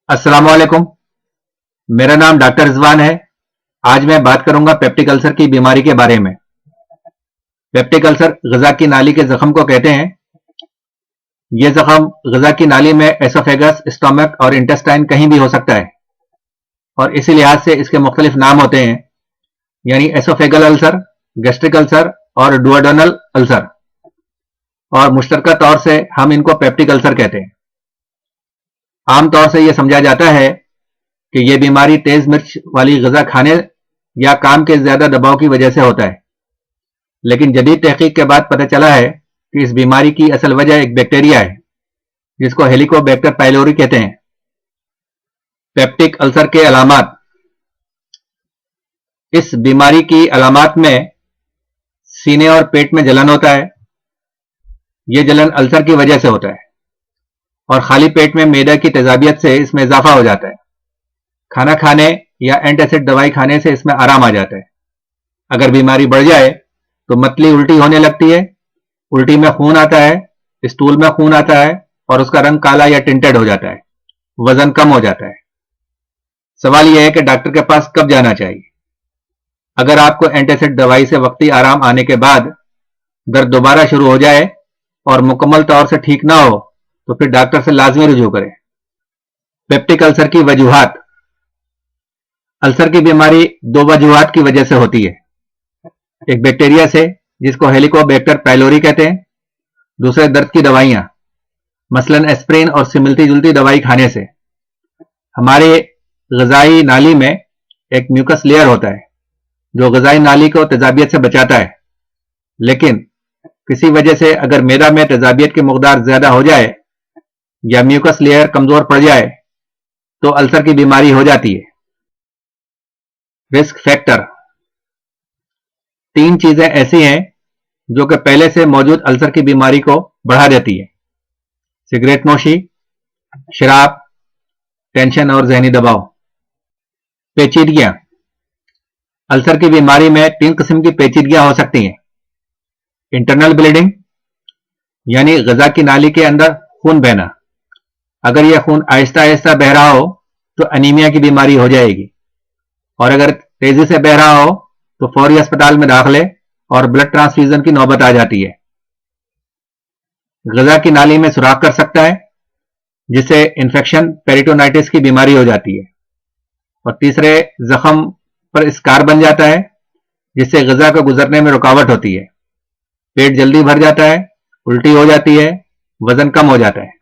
अस्सलाम वालेकुम। मेरा नाम डॉक्टर रिजवान है। आज मैं बात करूंगा पेप्टिक अल्सर की बीमारी के बारे में। पेप्टिक अल्सर ग़िज़ा की नाली के जख्म को कहते हैं। यह जख्म ग़िज़ा की नाली में एसोफेगस, स्टमक और इंटेस्टाइन कहीं भी हो सकता है और इसी लिहाज से इसके मुख्तलिफ नाम होते हैं, यानी एसोफेगल अल्सर, गैस्ट्रिक अल्सर और डुओडेनल अल्सर, और मुश्तरका तौर से हम इनको पेप्टिक अल्सर कहते हैं। आमतौर से यह समझा जाता है कि यह बीमारी तेज मिर्च वाली ग़िज़ा खाने या काम के ज्यादा दबाव की वजह से होता है, लेकिन जदीद तहकीक के बाद पता चला है कि इस बीमारी की असल वजह एक बैक्टीरिया है जिसको हेलिकोबैक्टर पाइलोरी कहते हैं। पेप्टिक अल्सर के अलामात। इस बीमारी की अलामात में सीने और पेट में जलन होता है। यह जलन अल्सर की वजह से होता है और खाली पेट में मैदा की तेजाबियत से इसमें इजाफा हो जाता है। खाना खाने या एंटासिड दवाई खाने से इसमें आराम आ जाता है। अगर बीमारी बढ़ जाए तो मतली उल्टी होने लगती है, उल्टी में खून आता है, स्टूल में खून आता है और उसका रंग काला या टिंटेड हो जाता है, वजन कम हो जाता है। सवाल यह है कि डॉक्टर के पास कब जाना चाहिए। अगर आपको एंटासिड दवाई से वक्ती आराम आने के बाद दर्द दोबारा शुरू हो जाए और मुकम्मल तौर से ठीक ना हो तो फिर डॉक्टर से लाजमी रुजू करें। पेप्टिक अल्सर की वजूहात। अल्सर की बीमारी दो वजूहात की वजह से होती है, एक बैक्टीरिया से जिसको हेलिकोबैक्टर पाइलोरी कहते हैं, दूसरे दर्द की दवाइयां, मसलन एस्प्रिन और मिलती जुलती दवाई खाने से। हमारे ग़िज़ाई नाली में एक म्यूकस लेयर होता है जो ग़िज़ाई नाली को तेजाबियत से बचाता है, लेकिन किसी वजह से अगर मैदा में तेजाबियत की मकदार ज्यादा हो जाए या म्यूकस लेयर कमजोर पड़ जाए तो अल्सर की बीमारी हो जाती है। Risk factor. तीन चीजें ऐसी हैं जो कि पहले से मौजूद अल्सर की बीमारी को बढ़ा देती है: सिगरेट नोशी, शराब, टेंशन और जहनी दबाव। पेचीदगियां। अल्सर की बीमारी में तीन किस्म की पेचीदगियां हो सकती हैं: इंटरनल ब्लीडिंग, यानी ग़िज़ा की नाली के अंदर खून बहना। अगर यह खून आहिस्ता आहिस्ता बह रहा हो तो अनीमिया की बीमारी हो जाएगी, और अगर तेजी से बह रहा हो तो फौरी अस्पताल में दाखिले और ब्लड ट्रांसफ्यूजन की नौबत आ जाती है। ग़िज़ा की नाली में सुराख कर सकता है जिससे इन्फेक्शन, पेरिटोनाइटिस की बीमारी हो जाती है। और तीसरे, जख्म पर स्कार बन जाता है जिससे ग़िज़ा को गुजरने में रुकावट होती है। पेट जल्दी भर जाता है, उल्टी हो जाती है, वजन कम हो जाता है।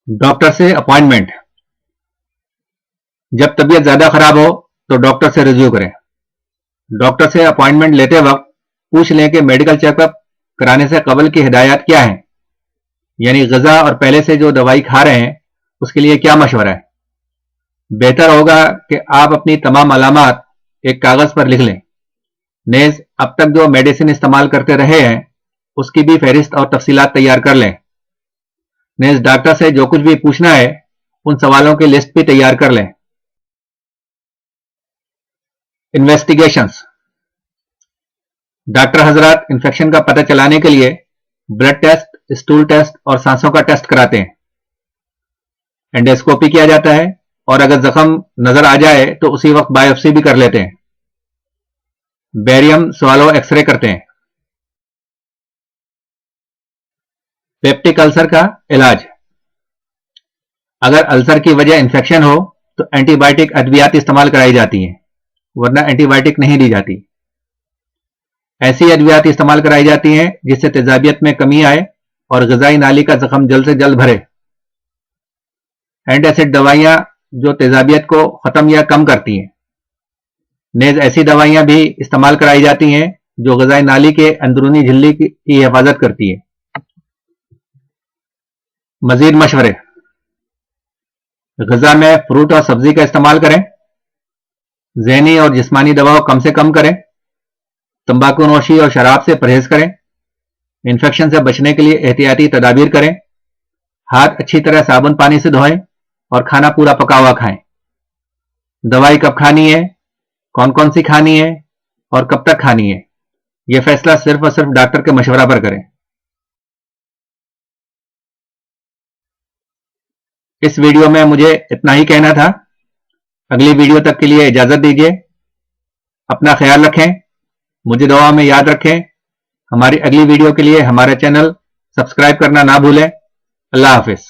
डॉक्टर से अपॉइंटमेंट। जब तबीयत ज्यादा खराब हो तो डॉक्टर से रिव्यू करें। डॉक्टर से अपॉइंटमेंट लेते वक्त पूछ लें कि मेडिकल चेकअप कराने से कबल की हिदायत क्या है, यानी ग़िज़ा और पहले से जो दवाई खा रहे हैं उसके लिए क्या मशवरा है। बेहतर होगा कि आप अपनी तमाम अलामात एक कागज पर लिख लें। नेज़ अब तक जो मेडिसिन इस्तेमाल करते रहे हैं उसकी भी फहरिस्त और तफसीलात तैयार कर लें। नेज़ डॉक्टर से जो कुछ भी पूछना है उन सवालों की लिस्ट भी तैयार कर लें। इन्वेस्टिगेशंस। डॉक्टर हजरात इन्फेक्शन का पता चलाने के लिए ब्लड टेस्ट, स्टूल टेस्ट और सांसों का टेस्ट कराते हैं। एंडोस्कोपी किया जाता है और अगर जख्म नजर आ जाए तो उसी वक्त बायोप्सी भी कर लेते हैं। बेरियम स्वालो एक्सरे करते हैं। पेप्टिक अल्सर का इलाज। अगर अल्सर की वजह इन्फेक्शन हो तो एंटीबायोटिक अद्वियात इस्तेमाल कराई जाती हैं, वरना एंटीबायोटिक नहीं दी जाती। ऐसी अद्वियात इस्तेमाल कराई जाती हैं जिससे तेजाबियत में कमी आए और ग़िज़ाई नाली का जख्म जल्द से जल्द भरे। एंटासिड दवाइयां जो तेजाबियत को खत्म या कम करती हैं। नेज़ ऐसी दवाइयां भी इस्तेमाल कराई जाती हैं जो ग़िज़ाई नाली के अंदरूनी झिल्ली की हिफाजत करती है। मजीद मशवरे। ग़िज़ा में फ्रूट और सब्जी का इस्तेमाल करें। ज़हनी और जिस्मानी दबाव कम से कम करें। तंबाकू नोशी और शराब से परहेज करें। इन्फेक्शन से बचने के लिए एहतियाती तदाबीर करें। हाथ अच्छी तरह साबुन पानी से धोएं और खाना पूरा पका हुआ खाएं। दवाई कब खानी है, कौन कौन सी खानी है और कब तक खानी है, यह फैसला सिर्फ और सिर्फ डॉक्टर के मशवरा पर करें। اس ویڈیو میں مجھے اتنا ہی کہنا تھا. اگلی ویڈیو تک کے لیے اجازت دیجیے. اپنا خیال رکھیں, مجھے دعا میں یاد رکھیں. ہماری اگلی ویڈیو کے لیے ہمارا چینل سبسکرائب کرنا نہ بھولیں. اللہ حافظ.